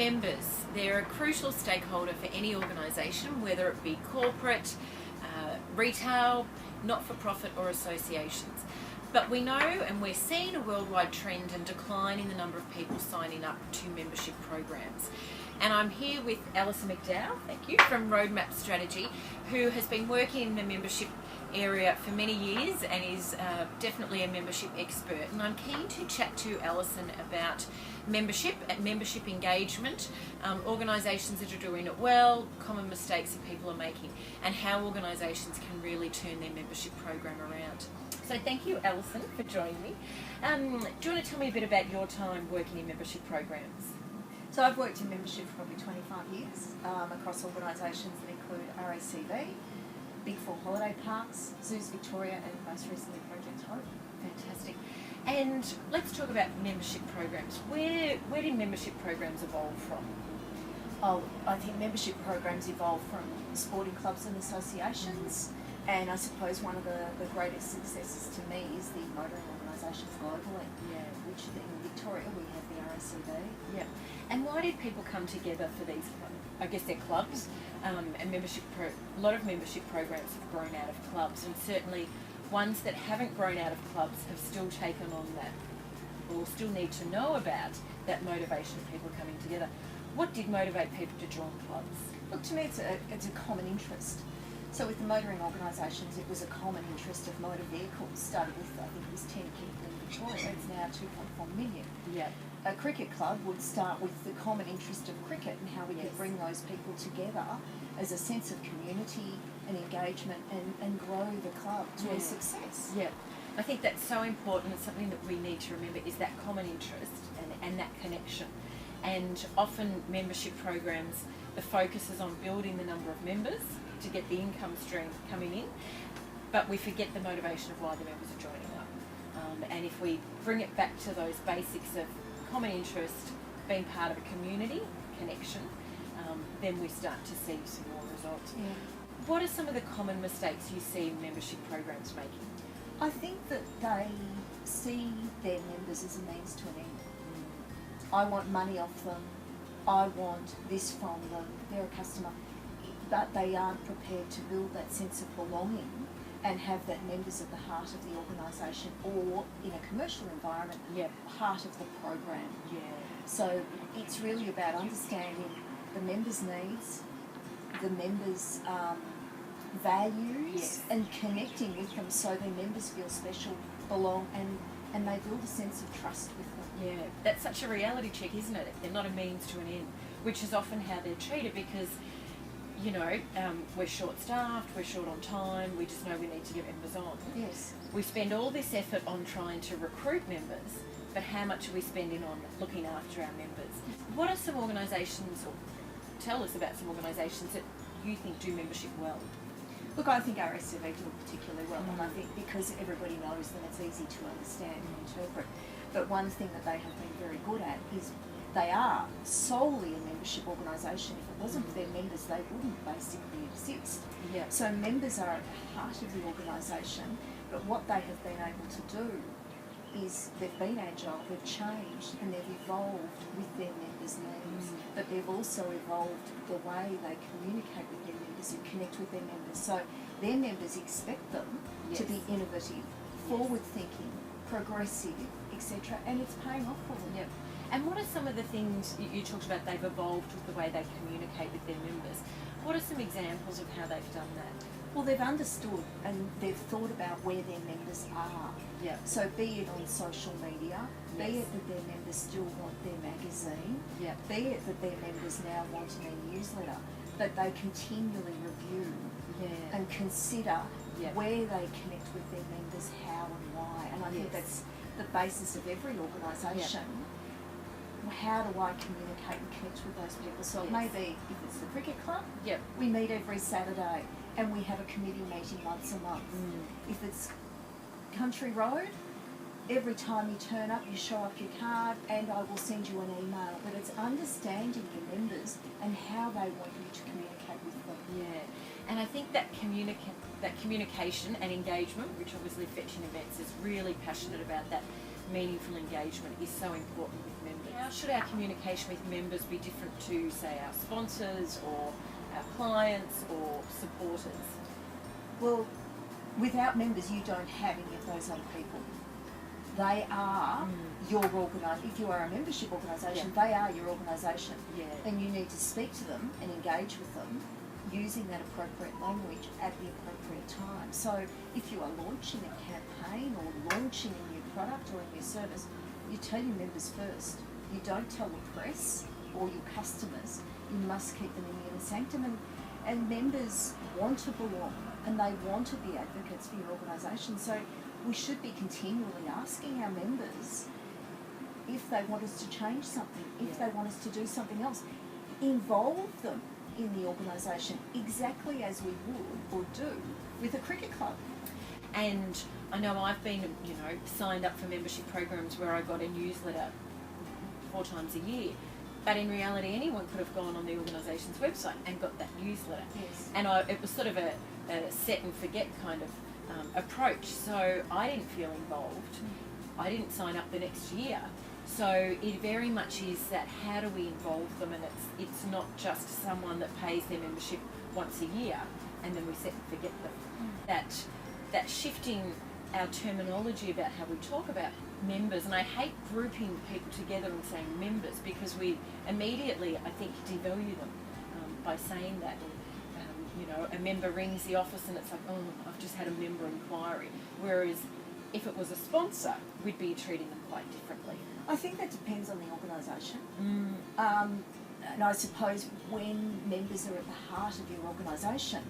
Members, they're a crucial stakeholder for any organisation, whether it be corporate, retail, not-for-profit or associations. But we know and we're seeing a worldwide trend and decline in the number of people signing up to membership programs. And I'm here with Alison McDowell, thank you, from Roadmap Strategy, who has been working in the membership area for many years and is definitely a membership expert. And I'm keen to chat to Alison about membership and membership engagement, organisations that are doing it well, common mistakes that people are making, and how organisations can really turn their membership program around. So thank you, Alison, for joining me. Do you want to tell me a bit about your time working in membership programs? So I've worked in membership for probably 25 years across organisations that include RACV, Big Four holiday parks, Zoos Victoria, and most recently Project Hope. Fantastic. And let's talk about membership programs. Where did membership programs evolve from? Oh, I think membership programs evolve from sporting clubs and associations, and I suppose one of the greatest successes to me is the motoring organisations globally. Yeah. Which in Victoria we have the RACV. Yeah. And why did people come together for these, I guess they're clubs, and membership a lot of membership programs have grown out of clubs, and certainly ones that haven't grown out of clubs have still taken on that, or still need to know about that motivation of people coming together. What did motivate people to join clubs? Look, to me it's a common interest. So with the motoring organisations, it was a common interest of motor vehicles. Started with, I think it was 10 people in Victoria, it's now 2.4 million. Yeah. A cricket club would start with the common interest of cricket and how we could bring those people together as a sense of community and engagement and grow the club to a success. Yeah. I think that's so important. It's something that we need to remember is that common interest and that connection. And often membership programs, the focus is on building the number of members to get the income stream coming in, but we forget the motivation of why the members are joining up. And if we bring it back to those basics of common interest, being part of a community, connection, then we start to see some more results. Yeah. What are some of the common mistakes you see membership programs making? I think that they see their members as a means to an end. I want money off them, I want this from them, they're a customer, but they aren't prepared to build that sense of belonging and have that members at the heart of the organisation, or in a commercial environment, part of the program. Yeah. So it's really about understanding the members' needs, the members' values, and connecting with them so their members feel special, belong, and they build a sense of trust with them. Yeah, that's such a reality check, isn't it? They're not a means to an end, which is often how they're treated because, you know, we're short-staffed, we're short on time, we just know we need to get members on. Yes. We spend all this effort on trying to recruit members, but how much are we spending on looking after our members? What are some organisations, or tell us about some organisations that you think do membership well? Look, I think RACV do it particularly well, and I think because everybody knows them, it's easy to understand and interpret. But one thing that they have been very good at is they are solely a membership organisation. If it wasn't for their members, they wouldn't basically exist. Yeah. So members are at the heart of the organisation, but what they have been able to do is they've been agile, they've changed, and they've evolved with their members' needs. But they've also evolved the way they communicate with their members and connect with their members. So their members expect them to be innovative, forward-thinking, progressive, etc., and it's paying off for them. Yep. And what are some of the things you talked about? They've evolved with the way they communicate with their members. What are some examples of how they've done that? Well, they've understood and they've thought about where their members are. Yeah. So be it on social media, be it that their members still want their magazine, be it that their members now want an e-newsletter, but they continually review and consider where they connect with their members, how and why. And I think that's the basis of every organisation. How do I communicate and connect with those people? So it may be, if it's the cricket club, we meet every Saturday and we have a committee meeting once a month. If it's Country Road, every time you turn up, you show up your card and I will send you an email. But it's understanding your members and how they want you to communicate with them. Yeah, and I think that communication and engagement, which obviously Fetching Events is really passionate about, that meaningful engagement is so important with members. How should our communication with members be different to, say, our sponsors or our clients or supporters? Well, without members, you don't have any of those other people. They are your organisation. If you are a membership organisation, they are your organisation. Yeah. And you need to speak to them and engage with them using that appropriate language at the appropriate time. So if you are launching a campaign or launching a new product or a new service, you tell your members first. You don't tell the press or your customers. You must keep them in the inner sanctum. And members want to belong and they want to be advocates for your organisation. So we should be continually asking our members if they want us to change something, if they want us to do something else. Involve them in the organisation exactly as we would or do with a cricket club. And I know I've been, signed up for membership programs where I got a newsletter 4 times a year. But in reality, anyone could have gone on the organisation's website and got that newsletter. Yes. And it was sort of a set and forget kind of approach. So I didn't feel involved. I didn't sign up the next year. So it very much is that how do we involve them, and it's not just someone that pays their membership once a year and then we set and forget them. That shifting our terminology about how we talk about members, and I hate grouping people together and saying members because we immediately, I think, devalue them by saying that. A member rings the office and it's like, oh, I've just had a member inquiry. Whereas if it was a sponsor, we'd be treating them quite differently. I think that depends on the organisation. And I suppose when members are at the heart of your organisation,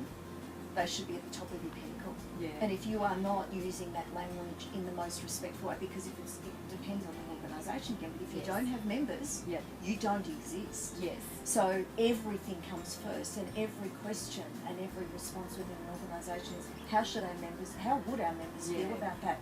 they should be at the top of your pinnacle. Yeah. And if you are not using that language in the most respectful way, because it depends on the organisation again, but if you don't have members, you don't exist. Yes. So everything comes first, and every question and every response within an organisation is how would our members feel about that?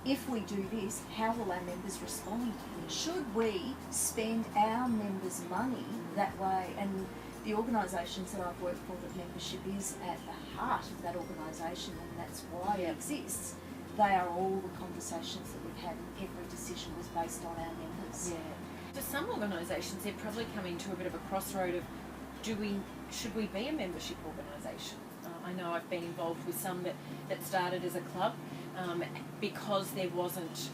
If we do this, how will our members respond? Should we spend our members' money that way? And the organisations that I've worked for that membership is at the heart of that organisation, and that's why it exists. They are all the conversations that we've had, and every decision was based on our members. Yeah. For some organisations, they're probably coming to a bit of a crossroad of should we be a membership organisation? I know I've been involved with some that started as a club because there wasn't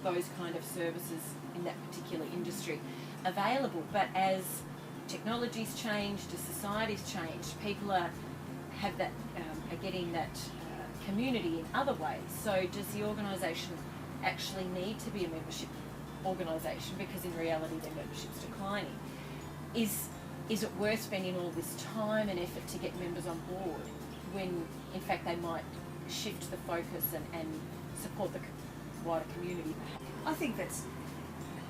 those kind of services in that particular industry available. But as technology's changed, as society's changed, people are getting that community in other ways. So does the organisation actually need to be a membership organisation, because in reality their membership's declining? Is it worth spending all this time and effort to get members on board when in fact they might shift the focus and support the wider community? I think that's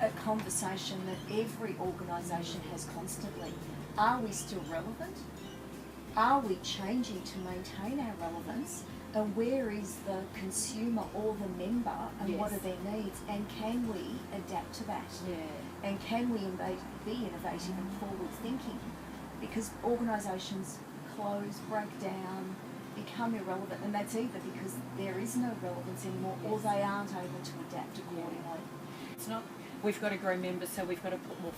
a conversation that every organisation has constantly. Are we still relevant? Are we changing to maintain our relevance? And where is the consumer or the member, and what are their needs? And can we adapt to that? Yeah. And can we be innovative and forward thinking? Because organisations close, break down, become irrelevant, and that's either because there is no relevance anymore or they aren't able to adapt accordingly. It's not we've got to grow members, so we've got to put more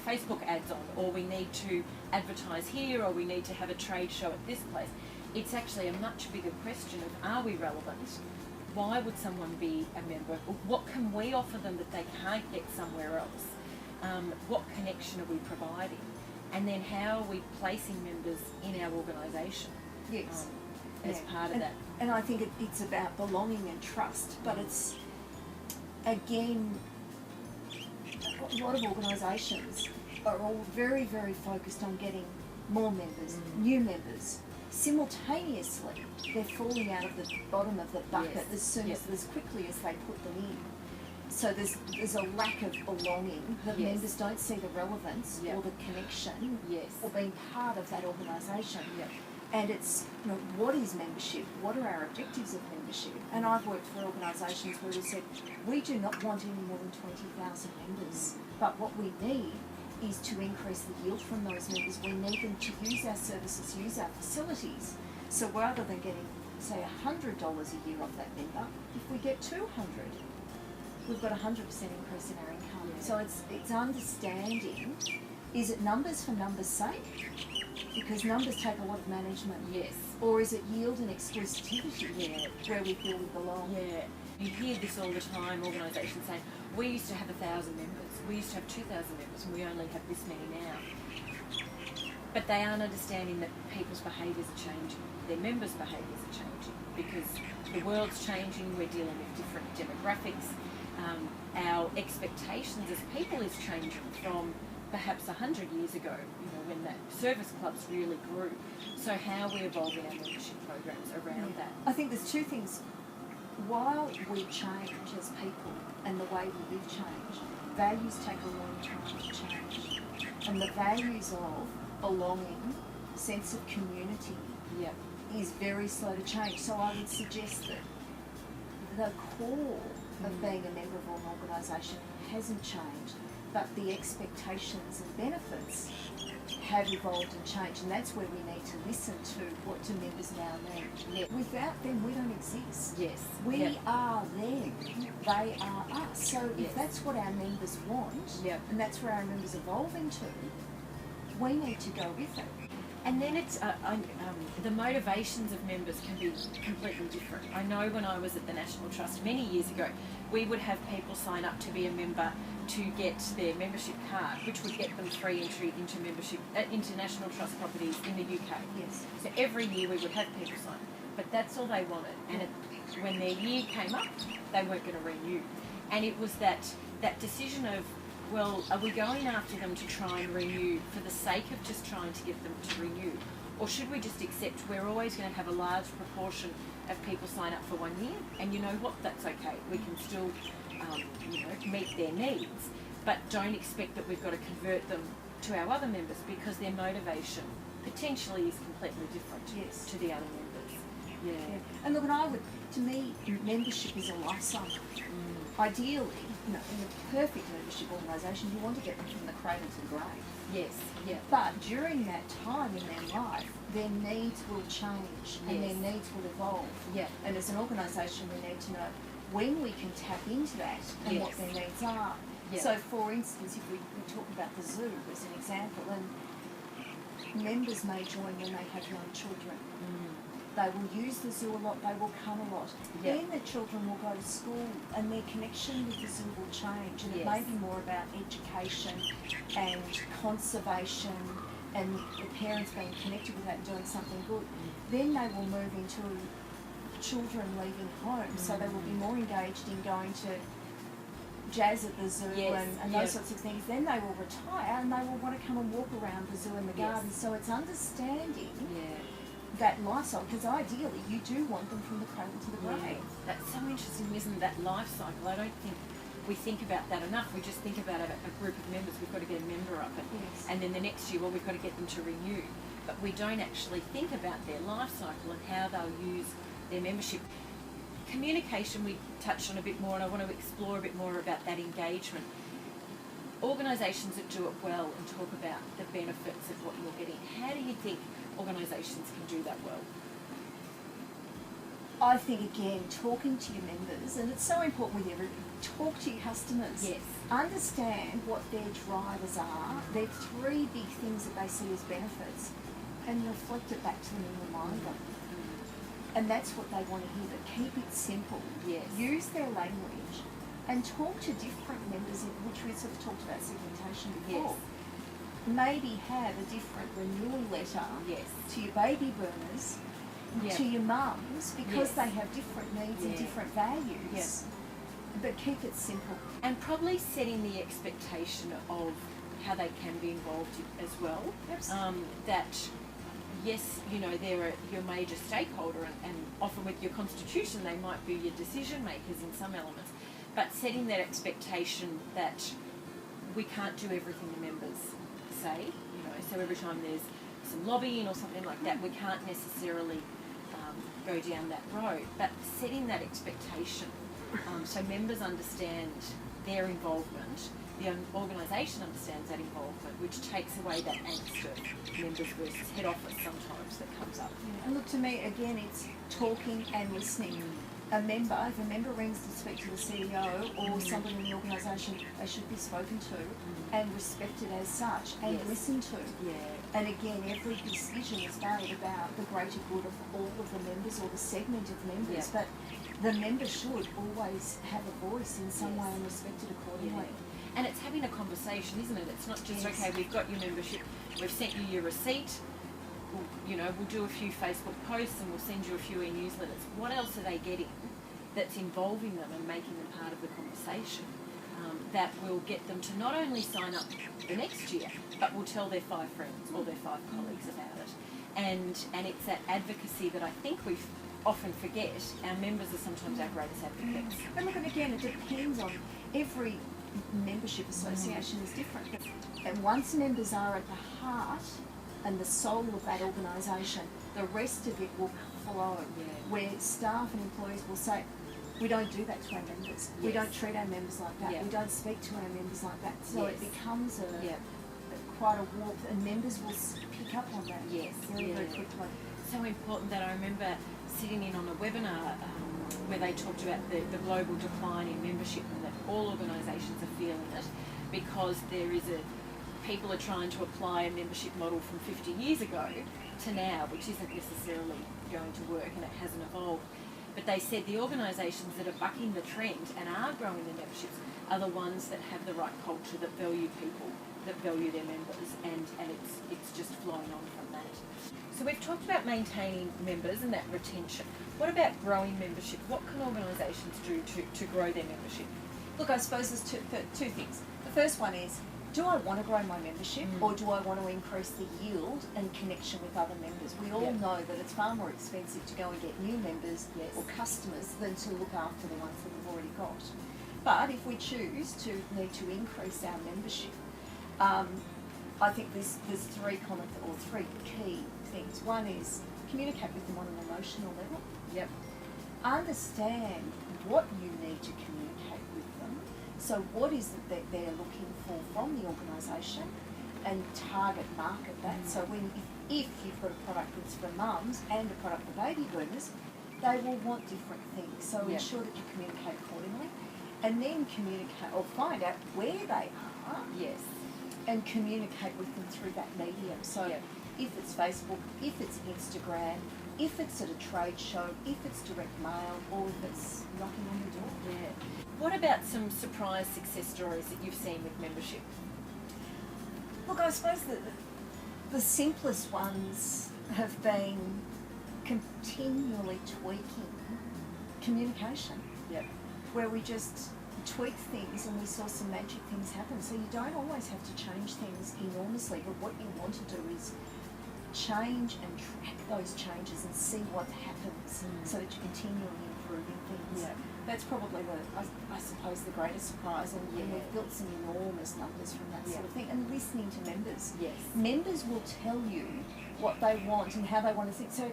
Facebook ads on, or we need to advertise here, or we need to have a trade show at this place. It's actually a much bigger question of, are we relevant? Why would someone be a member? What can we offer them that they can't get somewhere else? What connection are we providing? And then how are we placing members in our organisation? Yes. As part of that. And I think it's about belonging and trust, but it's, again, a lot of organisations are all very, very focused on getting more members, new members. Simultaneously, they're falling out of the bottom of the bucket as quickly as they put them in. So there's a lack of belonging. The members don't see the relevance or the connection or being part of that organisation. And it's, what is membership? What are our objectives of membership? And I've worked for organisations where we said, we do not want any more than 20,000 members, but what we need is to increase the yield from those members. We need them to use our services, use our facilities. So rather than getting, say, $100 a year off that member, if we get 200, we've got a 100% increase in our income. So it's understanding, is it numbers for numbers' sake? Because numbers take a lot of management. Yes. Or is it yield and exclusivity? Yeah. Where we feel we belong? Yeah. You hear this all the time, organisations saying, we used to have 1,000 members, we used to have 2,000 members, and we only have this many now. But they aren't understanding that people's behaviours are changing, their members' behaviours are changing, because the world's changing, we're dealing with different demographics, our expectations as people is changing from perhaps 100 years ago, when that service clubs really grew. So how are we evolving our membership programs around that? I think there's two things. While we change as people and the way we live change, values take a long time to change. And the values of belonging, sense of community, is very slow to change. So I would suggest that the core of being a member of an organisation hasn't changed, but the expectations and benefits have evolved and changed, and that's where we need to listen to what do members now need. Yeah. Without them, we don't exist. Yes. We are them. They are us. So if that's what our members want, and that's where our members evolve into, we need to go with it. And then it's the motivations of members can be completely different. I know when I was at the National Trust many years ago, we would have people sign up to be a member to get their membership card, which would get them free entry into membership into National Trust properties in the UK. Yes. So every year we would have people sign, but that's all they wanted. And when their year came up, they weren't going to renew. And it was that decision of, well, are we going after them to try and renew for the sake of just trying to get them to renew? Or should we just accept we're always going to have a large proportion of people sign up for 1 year, and you know what, that's okay. We can still meet their needs, but don't expect that we've got to convert them to our other members, because their motivation potentially is completely different to the other members. Yeah. And look, to me, membership is a life cycle. Ideally, in a perfect membership organisation, you want to get them from the cradle to the grave. Yes, yeah. But during that time in their life, their needs will change and their needs will evolve. Yeah. And as an organisation, we need to know when we can tap into that and what their needs are. Yeah. So, for instance, if we talk about the zoo as an example, and members may join when they have young children. They will use the zoo a lot, they will come a lot. Then the children will go to school and their connection with the zoo will change, and it may be more about education and conservation and the parents being connected with that and doing something good. Then they will move into children leaving home, so they will be more engaged in going to jazz at the zoo and those sorts of things. Then they will retire and they will want to come and walk around the zoo and the garden. So it's understanding that lifestyle, because ideally you do want them from the cradle to the grave. That's so interesting, isn't it, that life cycle? I don't think we think about that enough. We just think about a group of members, we've got to get a member up, and then the next year, well, we've got to get them to renew. But we don't actually think about their life cycle and how they'll use their membership. Communication we touched on a bit more, and I want to explore a bit more about that engagement. Organisations that do it well and talk about the benefits of what you're getting, how do you think organisations can do that well? I think, again, talking to your members, and it's so important with everybody, talk to your customers. Yes. Understand what their drivers are, their three big things that they see as benefits, and reflect it back to them and remind them. And that's what they want to hear, but keep it simple. Yes. Use their language and talk to different members, which we sort of talked about segmentation before. Maybe have a different renewal letter to your baby boomers, to your mums, because they have different needs and different values. But keep it simple. And probably setting the expectation of how they can be involved as well. That, yes, they're your major stakeholder, and often with your constitution they might be your decision makers in some elements, but setting that expectation that we can't do everything the members say, so every time there's some lobbying or something like that, we can't necessarily go down that road, but setting that expectation so members understand their involvement, the organisation understands that involvement, which takes away that angst of members versus head office sometimes that comes up. And look, to me, again, it's talking and listening. if a member rings to speak to the CEO or somebody in the organisation, they should be spoken to and respected as such and listened to. And again, every decision is made about the greater good of all of the members or the segment of members, but the member should always have a voice in some way and respected accordingly. And it's having a conversation, isn't it? It's not just, okay, we've got your membership, we've sent you your receipt, we'll do a few Facebook posts and we'll send you a few e-newsletters. What else are they getting that's involving them and making them part of the conversation that will get them to not only sign up the next year, but will tell their 5 friends or their 5 colleagues about it. And it's that advocacy that I think we often forget. Our members are sometimes our greatest advocates. And look, and again, it depends on every membership association is different. And once members are at the heart and the soul of that organisation, the rest of it will flow. Where staff and employees will say, we don't do that to our members. We don't treat our members like that. We don't speak to our members like that. So it becomes quite a warmth, and members will pick up on that very, very quickly. So important that I remember sitting in on a webinar where they talked about the global decline in membership and that all organisations are feeling it because people are trying to apply a membership model from 50 years ago to now, which isn't necessarily going to work and it hasn't evolved. But they said the organisations that are bucking the trend and are growing their memberships are the ones that have the right culture, that value people, that value their members, and it's just flowing on from that. So we've talked about maintaining members and that retention. What about growing membership? What can organisations do to grow their membership? Look, I suppose there's two things. The first one is, do I want to grow my membership or do I want to increase the yield and connection with other members? We all know that it's far more expensive to go and get new members or customers than to look after the ones that we've already got. But if we choose to need to increase our membership, I think there's three key things. One is communicate with them on an emotional level. Understand what you need to communicate with them. So what is it that they're looking for from the organisation, and target market that. So if you've got a product that's for mums and a product for baby boomers, they will want different things. So ensure that you communicate accordingly, and then communicate or find out where they are. And communicate with them through that medium. So if it's Facebook, if it's Instagram, if it's at a trade show, if it's direct mail, or if it's knocking on the door. What about some surprise success stories that you've seen with membership? Look, I suppose that the simplest ones have been continually tweaking communication. Where we just tweak things and we saw some magic things happen. So you don't always have to change things enormously, but what you want to do is change and track those changes and see what happens so that you're continually improving things. That's probably I suppose the greatest surprise, and we've built some enormous numbers from that sort of thing. And listening to members. Members will tell you what they want and how they want to think. So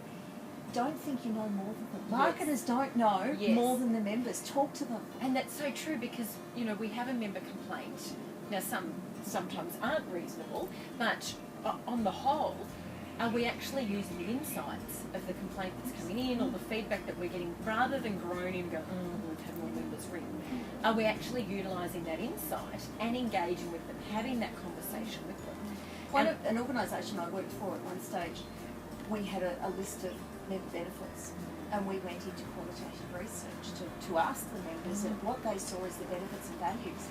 don't think you know more than them. Marketers don't know more than the members. Talk to them. And that's so true because, we have a member complaint. Now, sometimes aren't reasonable, but on the whole, are we actually using the insights of the complaint that's coming in or the feedback that we're getting, rather than groaning and going, we've had more members ring? Are we actually utilising that insight and engaging with them, having that conversation with them? An organisation I worked for at one stage, we had a list of member benefits, and we went into qualitative research to ask the members what they saw as the benefits and values.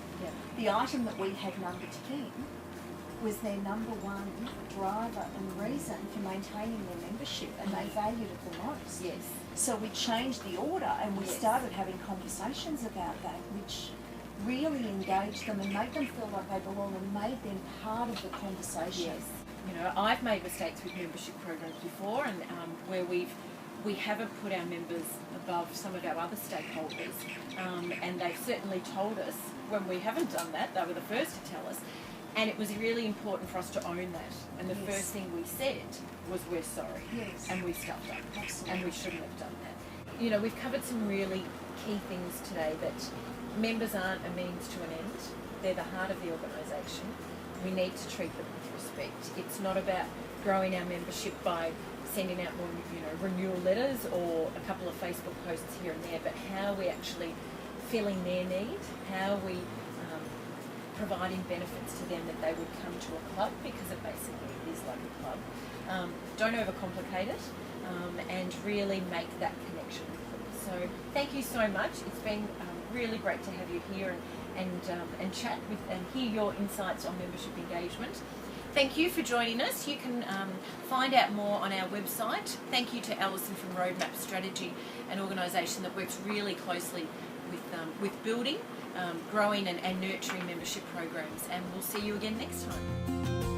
The item that we had number 10 was their number one driver and reason for maintaining their membership, and they valued it the most. So we changed the order and we started having conversations about that, which really engaged them and made them feel like they belong and made them part of the conversation. I've made mistakes with membership programs before, and where we haven't put our members above some of our other stakeholders, and they've certainly told us when we haven't done that. They were the first to tell us, and it was really important for us to own that. And the first thing we said was, we're sorry, and we stuffed up, and we shouldn't have done that. We've covered some really key things today, that members aren't a means to an end. They're the heart of the organisation. We need to treat them with respect. It's not about growing our membership by sending out more, renewal letters or a couple of Facebook posts here and there, but how we actually filling their need, how we providing benefits to them that they would come to a club, because it basically is like a club. Don't overcomplicate it, and really make that connection with them. So thank you so much. It's been really great to have you here and chat with and hear your insights on membership engagement. Thank you for joining us. You can find out more on our website. Thank you to Alison from Roadmap Strategy, an organisation that works really closely with building, growing and nurturing membership programs. And we'll see you again next time.